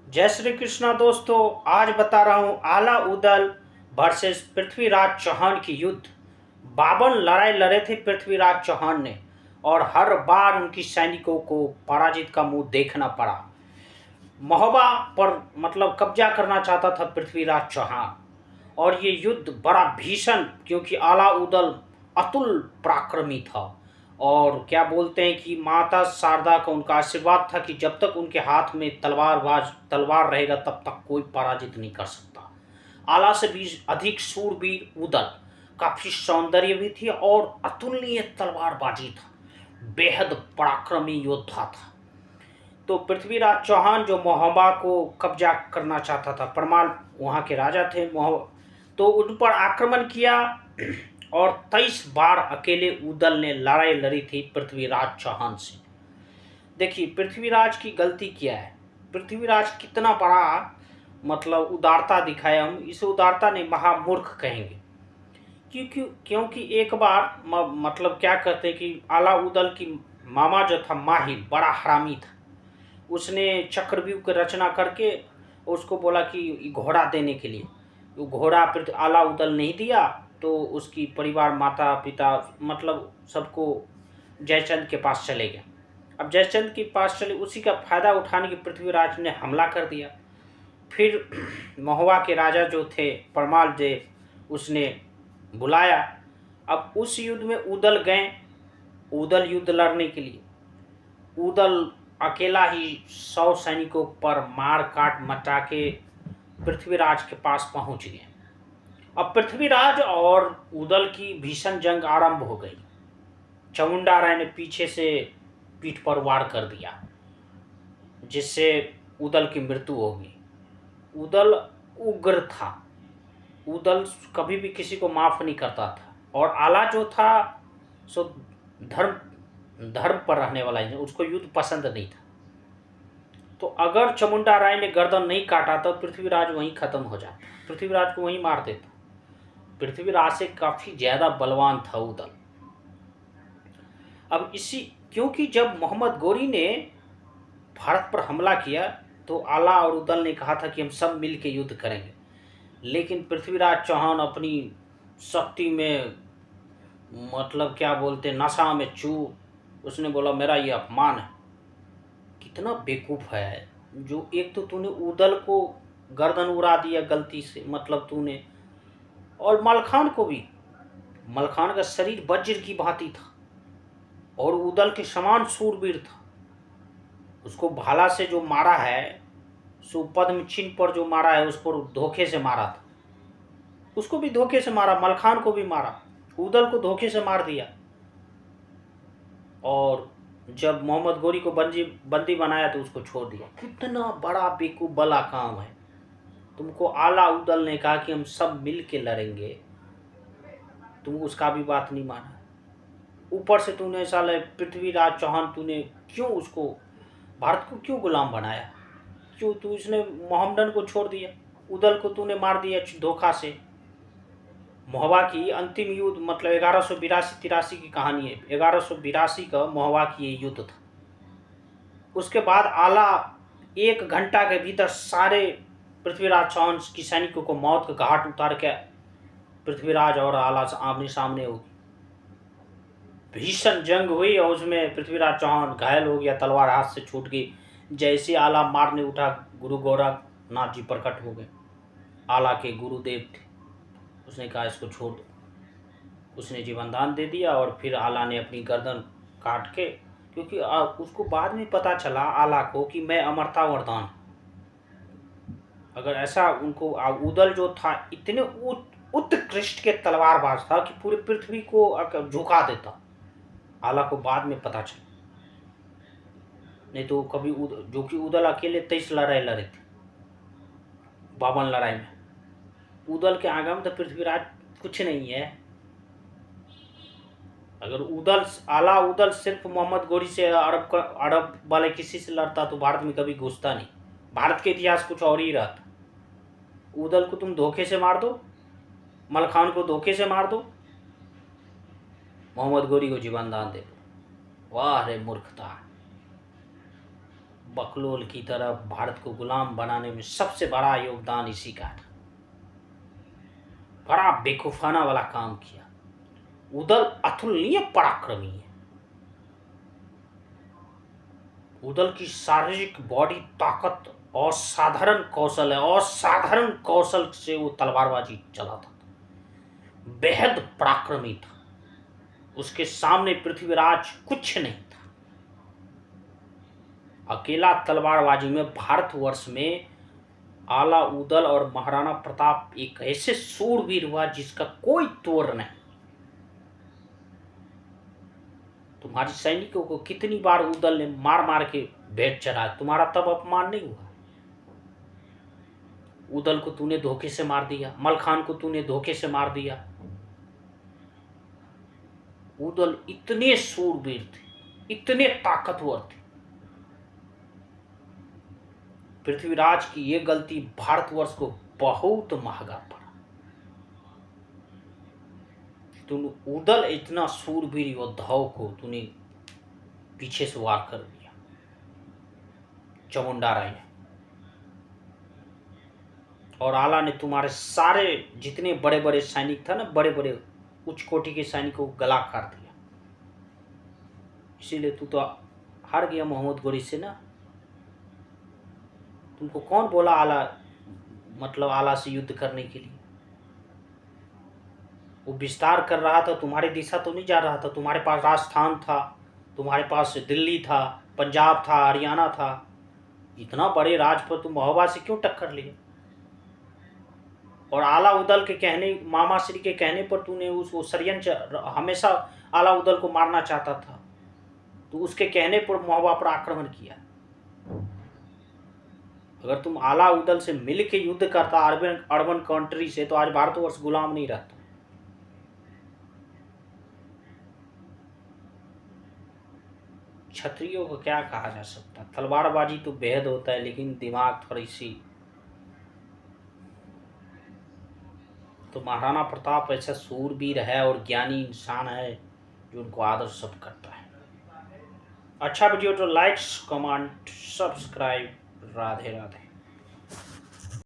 जय श्री कृष्णा दोस्तों। आज बता रहा हूँ आला उदल वर्सेस पृथ्वीराज चौहान की युद्ध। 52 लड़ाई लड़े थे पृथ्वीराज चौहान ने और हर बार उनकी सैनिकों को पराजित का मुंह देखना पड़ा। महोबा पर कब्जा करना चाहता था पृथ्वीराज चौहान और ये युद्ध बड़ा भीषण, क्योंकि आला उदल अतुल पराक्रमी था और क्या बोलते हैं कि माता शारदा का उनका आशीर्वाद था कि जब तक उनके हाथ में तलवार रहेगा तब तक कोई पराजित नहीं कर सकता। आला से भी अधिक शूरवीर उदल, काफी सौंदर्य भी थी और अतुलनीय तलवारबाजी था, बेहद पराक्रमी योद्धा था। तो पृथ्वीराज चौहान जो महोबा को कब्जा करना चाहता था, परमाल वहाँ के राजा थे तो उन पर आक्रमण किया और 23 बार अकेले उदल ने लड़ाई लड़ी थी पृथ्वीराज चौहान से। देखिए पृथ्वीराज की गलती क्या है, पृथ्वीराज कितना बड़ा उदारता दिखाया। हम इसे उदारता नहीं, महामूर्ख कहेंगे। क्योंकि क्योंकि एक बार क्या कहते हैं कि आला उदल की मामा जो था माहिर बड़ा हरामी था। उसने चक्रव्यूह की रचना करके उसको बोला कि घोड़ा देने के लिए, वो घोड़ा आला उदल नहीं दिया तो उसकी परिवार माता पिता सबको जयचंद के पास चले गए। अब जयचंद के पास चले, उसी का फायदा उठाने के पृथ्वीराज ने हमला कर दिया। फिर महोबा के राजा जो थे परमाल देव, उसने बुलाया। अब उस युद्ध में उदल गए, उदल युद्ध लड़ने के लिए। उदल अकेला ही 100 सैनिकों पर मार काट मचा के पृथ्वीराज के पास पहुंच गए। अब पृथ्वीराज और उदल की भीषण जंग आरंभ हो गई। चामुंडा राय ने पीछे से पीठ पर वार कर दिया, जिससे उदल की मृत्यु हो गई। उदल उग्र था, उदल कभी भी किसी को माफ नहीं करता था और आला जो था सो धर्म पर रहने वाला है, उसको युद्ध पसंद नहीं था। तो अगर चामुंडा राय ने गर्दन नहीं काटा तो पृथ्वीराज वहीं खत्म हो जाता, पृथ्वीराज को वहीं मार देता। पृथ्वीराज से काफी ज्यादा बलवान था उदल। अब इसी क्योंकि जब मोहम्मद गोरी ने भारत पर हमला किया तो आला और उदल ने कहा था कि हम सब मिल के युद्ध करेंगे, लेकिन पृथ्वीराज चौहान अपनी शक्ति में क्या बोलते नशा में चूर, उसने बोला मेरा ये अपमान है। कितना बेवकूफ़ है, जो एक तो तूने उदल को गर्दन उड़ा दिया गलती से, तूने, और मलखान को भी। मलखान का शरीर वज्र की भांति था और उदल के समान शूरवीर था। उसको भाला से जो मारा है, सो पद्म चिन्ह पर जो मारा है, उस पर धोखे से मारा था। उसको भी धोखे से मारा, मलखान को भी मारा, उदल को धोखे से मार दिया। और जब मोहम्मद गोरी को बंदी बनाया तो उसको छोड़ दिया। कितना बड़ा बेवकूफ भला काम है। तुमको आला उदल ने कहा कि हम सब मिल के लड़ेंगे, तुम उसका भी बात नहीं माना। ऊपर से तूने साले पृथ्वीराज चौहान, तूने क्यों उसको, भारत को क्यों गुलाम बनाया? क्यों तू इसने मोहम्मदन को छोड़ दिया? उदल को तूने मार दिया धोखा से। महोबा की अंतिम युद्ध 1182-83 की कहानी है। 1182 का महोबा की ये युद्ध था। उसके बाद आला 1 घंटा के भीतर सारे पृथ्वीराज चौहान की सैनिकों को मौत के घाट उतार के पृथ्वीराज और आला आमने सामने हो गए। भीषण जंग हुई और उसमें पृथ्वीराज चौहान घायल हो गया, तलवार हाथ से छूट गई। जैसे आला मारने उठा, गुरु गोरखनाथ जी प्रकट हो गए। आला के गुरुदेव थे, उसने कहा इसको छोड़ दो। उसने जीवन दान दे दिया और फिर आला ने अपनी गर्दन काट के, क्योंकि उसको बाद में पता चला आला को कि मैं अमरता वरदान, अगर ऐसा उनको उदल जो था इतने उत्कृष्ट के तलवारबाज था कि पूरी पृथ्वी को झुका देता। आला को बाद में पता चला, नहीं तो कभी जो कि उदल अकेले 23 लड़ाई लड़े थे, 52 लड़ाई में। उदल के आगे में तो पृथ्वीराज कुछ नहीं है। अगर आला उदल सिर्फ मोहम्मद गोरी से अरब वाले किसी से लड़ता तो भारत में कभी घुसता नहीं। भारत के इतिहास कुछ और ही रहता। उदल को तुम धोखे से मार दो, मलखान को धोखे से मार दो, मोहम्मद गोरी को जीवन दान दे दो। वाह रे मूर्खता, बकलोल की तरह भारत को गुलाम बनाने में सबसे बड़ा योगदान इसी का था। बड़ा बेवकूफाना वाला काम किया। उदल अतुलनीय पराक्रमी है। उदल की शारीरिक बॉडी ताकत असाधारण कौशल है। असाधारण कौशल से वो तलवारबाजी चलाता था। बेहद पराक्रमी था। उसके सामने पृथ्वीराज कुछ नहीं था। अकेला तलवारबाजी में भारतवर्ष में आला उदल और महाराणा प्रताप एक ऐसे सूरवीर हुआ जिसका कोई तोड़ नहीं। तुम्हारे सैनिकों को कितनी बार उदल ने मार मार के भेंट चढ़ाया, तुम्हारा तब अपमान नहीं हुआ? उदल को तूने धोखे से मार दिया, मलखान को तूने धोखे से मार दिया। उदल इतने सूरवीर थे, इतने ताकतवर थे। पृथ्वीराज की ये गलती भारतवर्ष को बहुत महंगा पड़ा। तूने उदल इतना सूरवीर योद्धाओं को तूने पीछे से वार कर दिया चामुंडा राय ने। और आला ने तुम्हारे सारे जितने बड़े बड़े सैनिक था ना, बड़े बड़े उच्च कोटि के सैनिकों को गला काट दिया। इसीलिए तू तो हार गया मोहम्मद गोरी से ना। तुमको कौन बोला आला, मतलब आला से युद्ध करने के लिए? वो विस्तार कर रहा था, तुम्हारी दिशा तो नहीं जा रहा था। तुम्हारे पास राजस्थान था, तुम्हारे पास दिल्ली था, पंजाब था, हरियाणा था। इतना बड़े राज पर तुम महोबा से क्यों टक्कर लिए? और आला उदल के कहने, मामा श्री के कहने पर तूने उसको षड्यंत्र, हमेशा आला उदल को मारना चाहता था, तो उसके कहने पर महोबा पर आक्रमण किया। अगर तुम आला उदल से मिल के युद्ध करता अर्बन कंट्री से, तो आज भारतवर्ष गुलाम नहीं रहता। क्षत्रियों को क्या कहा जा सकता? तलवारबाजी तो बेहद होता है, लेकिन दिमाग थोड़ी सी। तो महाराणा प्रताप ऐसा सूरवीर है और ज्ञानी इंसान है जो उनको आदर सब करता है। अच्छा वीडियो तो likes, comment, subscribe. Radhe Radhe.